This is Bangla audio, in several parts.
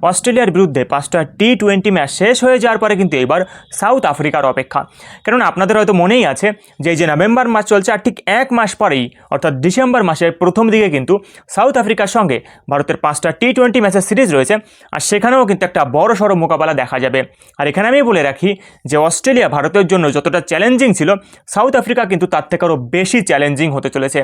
অস্ট্রেলিয়ার বিরুদ্ধে 5টা টি-20 ম্যাচ শেষ হয়ে যাওয়ার পরে কিন্তু এবার সাউথ আফ্রিকার অপেক্ষা। কেননা আপনাদের হয়তো মনেই আছে যে নভেম্বর মাস চলছে, আর ঠিক এক মাস পরেই অর্থাৎ ডিসেম্বর মাসের প্রথম দিকে কিন্তু সাউথ আফ্রিকার সঙ্গে ভারতের 5টা টি-20 ম্যাচের সিরিজ রয়েছে, আর সেখানেও কিন্তু একটা বড় সড়ো মোকাবেলা দেখা যাবে। আর এখানে আমি বলে রাখি যে অস্ট্রেলিয়া ভারতের জন্য যতটা চ্যালেঞ্জিং ছিল, সাউথ আফ্রিকা কিন্তু তার থেকে আরও বেশি চ্যালেঞ্জিং হতে চলেছে।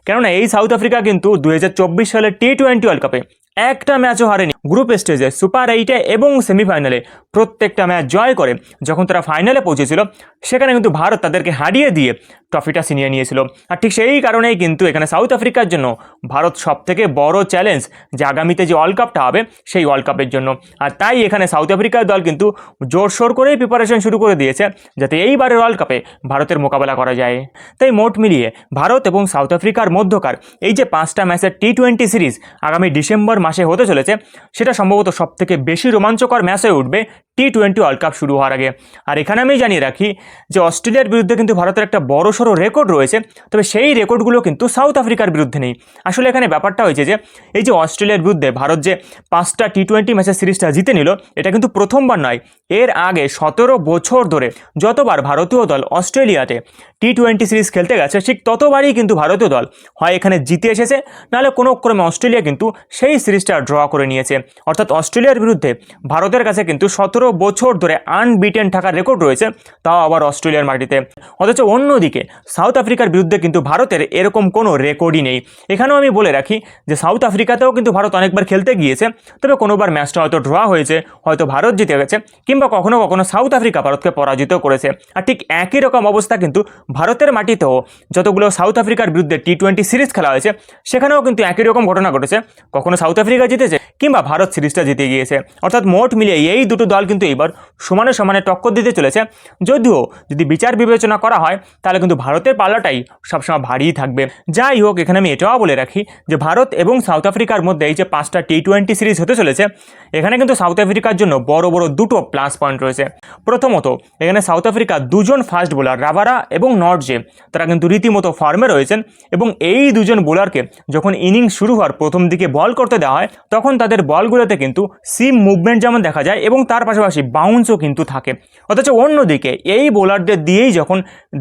কেননা এই সাউথ আফ্রিকা কিন্তু 2024 সালের টি-20 ওয়ার্ল্ড কাপে একটা ম্যাচও হারেনি। গ্রুপ স্টেজে, সুপার 8-এ এবং সেমিফাইনালে প্রত্যেকটা ম্যাচ জয় করে যখন তারা ফাইনালে পৌঁছেছিল, সেখানে কিন্তু ভারত তাদেরকে হারিয়ে দিয়ে ট্রফিটা ছিনিয়ে নিয়েছিল। আর ঠিক সেই কারণেই কিন্তু এখানে সাউথ আফ্রিকার জন্য ভারত সবথেকে বড় চ্যালেঞ্জ যে আগামীতে যে ওয়ার্ল্ড কাপটা হবে সেই ওয়ার্ল্ড কাপের জন্য। আর তাই এখানে সাউথ আফ্রিকার দল কিন্তু জোরসোর করেই প্রিপারেশন শুরু করে দিয়েছে যাতে এইবারের ওয়ার্ল্ড কাপে ভারতের মোকাবেলা করা যায়। তাই মোট মিলিয়ে ভারত এবং সাউথ আফ্রিকার মধ্যকার এই যে 5টা ম্যাচের টি-20 সিরিজ আগামী ডিসেম্বর মাসে হতে চলেছে, সেটা সম্ভবত সবথেকে বেশি রোমাঞ্চকর ম্যাচ হয়ে উঠবে টি-20 ওয়ার্ল্ড কাপ শুরু হওয়ার আগে। আর এখানে আমি জানিয়ে রাখি যে অস্ট্রেলিয়ার বিরুদ্ধে কিন্তু ভারতের একটা বড়সড় রেকর্ড রয়েছে, তবে সেই রেকর্ডগুলো কিন্তু সাউথ আফ্রিকার বিরুদ্ধে নেই। আসলে এখানে ব্যাপারটা হয়েছে যে এই যে অস্ট্রেলিয়ার বিরুদ্ধে ভারত যে 5টা টি-20 ম্যাচের সিরিজটা জিতে নিল, এটা কিন্তু প্রথমবার নয়। এর আগে 17 বছর ধরে যতবার ভারতীয় দল অস্ট্রেলিয়াতে টি-20 সিরিজ খেলতে গেছে, ঠিক ততবারই কিন্তু ভারতীয় দল হয় এখানে জিতে এসেছে, নাহলে কোনো ক্রমে অস্ট্রেলিয়া কিন্তু সেই সিরিজটা ড্র করে নিয়েছে। অর্থাৎ অস্ট্রেলিয়ার বিরুদ্ধে ভারতের কাছে কিন্তু 17 বছর ধরে আনবিটেন থাকার রেকর্ড রয়েছে, তাও আবার অস্ট্রেলিয়ার মাটিতে। অথচ অন্যদিকে সাউথ আফ্রিকার বিরুদ্ধে কিন্তু ভারতের এরকম কোনো রেকর্ডই নেই। এখানেও আমি বলে রাখি যে সাউথ আফ্রিকাতেও কিন্তু ভারত অনেকবার খেলতে গিয়েছে, তবে কোনোবার ম্যাচটা হয়তো ড্র হয়েছে, হয়তো ভারত জিতে গেছে, কিংবা কখনো কখনো সাউথ আফ্রিকা ভারতকে পরাজিত করেছে। আর ঠিক একই রকম অবস্থা কিন্তু ভারতের মাটিতেও যতগুলো সাউথ আফ্রিকার বিরুদ্ধে টি-20 সিরিজ খেলা হয়েছে, সেখানেও কিন্তু একই রকম ঘটনা ঘটেছে, কখনো সাউথ আফ্রিকা জিতেছে কিংবা ভারত সিরিজটা জিতে গিয়েছে। অর্থাৎ মোট মিলিয়ে এই দুটো দল কিন্তু এবার সমানে সমানে টক্কর দিতে চলেছে। যদিও যদি বিচার বিবেচনা করা হয় তাহলে কিন্তু ভারতের পাল্লাটাই সবসময় ভারীই থাকবে। যাই হোক, এখানে আমি এটাও বলে রাখি যে ভারত এবং সাউথ আফ্রিকার মধ্যে এই যে 5টা টি-20 সিরিজ হতে চলেছে, এখানে কিন্তু সাউথ আফ্রিকার জন্য বড় বড় দুটো প্লাস পয়েন্ট রয়েছে। প্রথমত, এখানে সাউথ আফ্রিকা দুজন ফাস্ট বোলার রাভারা এবং নর্টজে তারা কিন্তু রীতিমতো ফর্মে রয়েছেন, এবং এই দুজন বোলারকে যখন ইনিংস শুরু হওয়ার প্রথম দিকে বল করতে দেওয়া হয়, তখন তাদের বলগুলোতে কিন্তু সিম মুভমেন্ট যেমন দেখা যায় এবং তার পাশাপাশি বাউন্সও কিন্তু থাকে। অথচ অন্যদিকে এই বোলারদের দিয়েই যখন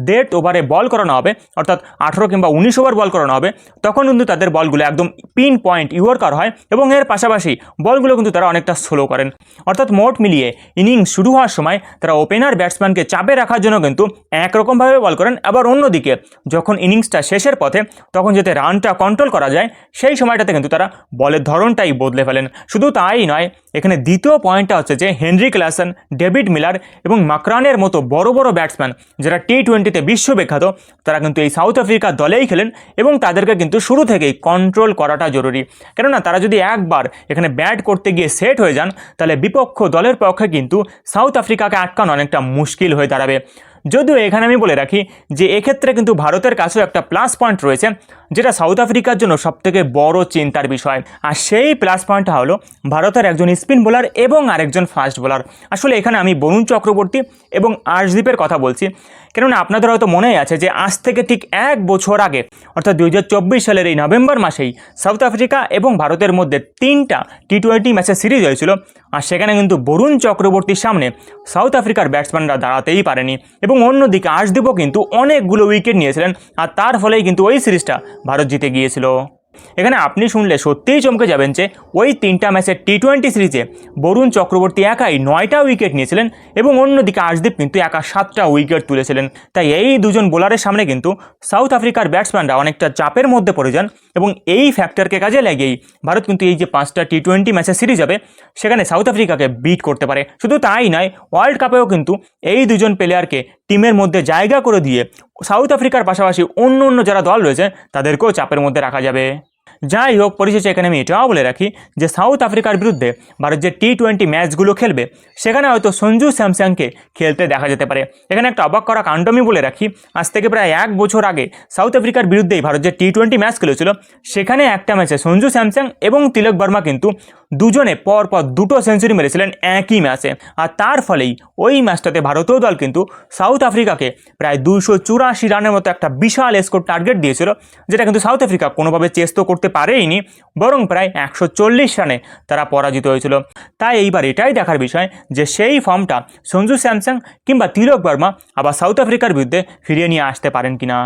ডেথ ওভারে বল করানো হবে, অর্থাৎ 18 কিংবা 19 ওভার বল করানো হবে, তখন কিন্তু তাদের বলগুলো একদম পিন পয়েন্ট ইয়র্কার হয়, এবং এর পাশাপাশি বলগুলো কিন্তু তারা অনেকটা স্লো করেন। অর্থাৎ মোট মিলিয়ে ইনিংস শুরু হওয়ার সময় তারা ওপেনার ব্যাটসম্যানকে চাপে রাখার জন্য কিন্তু একরকমভাবে বল করেন, আবার অন্যদিকে যখন ইনিংসটা শেষের পথে তখন যাতে রানটা কন্ট্রোল করা যায়, সেই সময়টাতে কিন্তু তারা বলের ধরনটাই বদলে ফেলেন। শুধু তাই নয়, এখানে দ্বিতীয় পয়েন্টটা হচ্ছে যে হেনরি ক্লাসন, ডেভিড মিলার এবং মাকরানের মতো বড় বড় ব্যাটসম্যান যারা টি-20তে বিশ্ববিখ্যাত, তারা কিন্তু এই সাউথ আফ্রিকার দলেই খেলেন, এবং তাদেরকে কিন্তু শুরু থেকেই কন্ট্রোল করাটা জরুরি। কেননা তারা যদি একবার এখানে ব্যাট করতে গিয়ে সেট হয়ে যান, তাহলে বিপক্ষ দলের পক্ষে কিন্তু সাউথ আফ্রিকাকে আটকানো অনেকটা মুশকিল হয়ে দাঁড়াবে। যদিও এখানে আমি বলে রাখি যে এক্ষেত্রে কিন্তু ভারতের কাছেও একটা প্লাস পয়েন্ট রয়েছে, যেটা সাউথ আফ্রিকার জন্য সবথেকে বড় চিন্তার বিষয়। আর সেই প্লাস পয়েন্টটা হলো ভারতের একজন স্পিন বোলার এবং আরেকজন ফাস্ট বোলার। আসলে এখানে আমি বরুণ চক্রবর্তী এবং আর্শদীপের কথা বলছি, কেননা আপনাদের হয়তো মনেই আছে যে আজ থেকে ঠিক এক বছর আগে, অর্থাৎ 2024 সালের এই নভেম্বর মাসেই সাউথ আফ্রিকা এবং ভারতের মধ্যে 3টা টি-20 ম্যাচের সিরিজ হয়েছিল, আর সেখানে কিন্তু বরুণ চক্রবর্তীর সামনে সাউথ আফ্রিকার ব্যাটসম্যানরা দাঁড়াতেই পারেনি, এবং অন্যদিকে আর্শদীপও কিন্তু অনেকগুলো উইকেট নিয়েছিলেন, আর তার ফলেই কিন্তু ওই সিরিজটা ভারত জিতে গিয়েছিল। এখানে আপনি শুনলে সত্যিই চমকে যাবেন যে ওই 3টা ম্যাচের টি-20 সিরিজে বরুণ চক্রবর্তী একাই 9টা উইকেট নিয়েছিলেন, এবং অন্যদিকে আর্শদীপ কিন্তু একা 7টা উইকেট তুলেছিলেন। তাই এই দুজন বোলারের সামনে কিন্তু সাউথ আফ্রিকার ব্যাটসম্যানরা অনেকটা চাপের মধ্যে পড়ে যান, এবং এই ফ্যাক্টরকে কাজে লাগিয়েই ভারত কিন্তু এই যে 5টা টি-20 ম্যাচের সিরিজ হবে, সেখানে সাউথ আফ্রিকাকে বিট করতে পারে। শুধু তাই নয়, ওয়ার্ল্ড কাপেও কিন্তু এই দুজন প্লেয়ারকে টিমের মধ্যে জায়গা করে দিয়ে সাউথ আফ্রিকার পাশাপাশি অন্য যারা দল রয়েছে তাদেরকেও চাপের মধ্যে রাখা যাবে। যাই হোক, পরিশেষে এখানে আমি এটাও বলে রাখি যে সাউথ আফ্রিকার বিরুদ্ধে ভারত যে টি-20 ম্যাচগুলো খেলবে, সেখানে হয়তো সঞ্জু স্যামসনকে খেলতে দেখা যেতে পারে। এখানে একটা অবাক করা কাণ্ড আমি বলে রাখি, আজ থেকে প্রায় 1 বছর আগে সাউথ আফ্রিকার বিরুদ্ধেই ভারত যে টি-20 ম্যাচ খেলেছিল, সেখানে একটা ম্যাচে সঞ্জু স্যামসন এবং তিলক বর্মা কিন্তু দুজনে পরপর দুটো সেঞ্চুরি মেরেছিলেন একই ম্যাচে। আর তার ফলেই ওই ম্যাচটাতে ভারতীয় দল কিন্তু সাউথ আফ্রিকাকে প্রায় 284 রানের মতো একটা বিশাল স্কোর টার্গেট দিয়েছিল, যেটা কিন্তু সাউথ আফ্রিকা কোনোভাবে চেস তো করতে পারেইনি, বরং প্রায় 140 রানে তারা পরাজিত হয়েছিল। তাই এইবার এটাই দেখার বিষয় যে সেই ফর্মটা সঞ্জু স্যামসন কিংবা তিলক বর্মা আবার সাউথ আফ্রিকার বিরুদ্ধে ফিরিয়ে নিয়ে আসতে পারেন কিনা।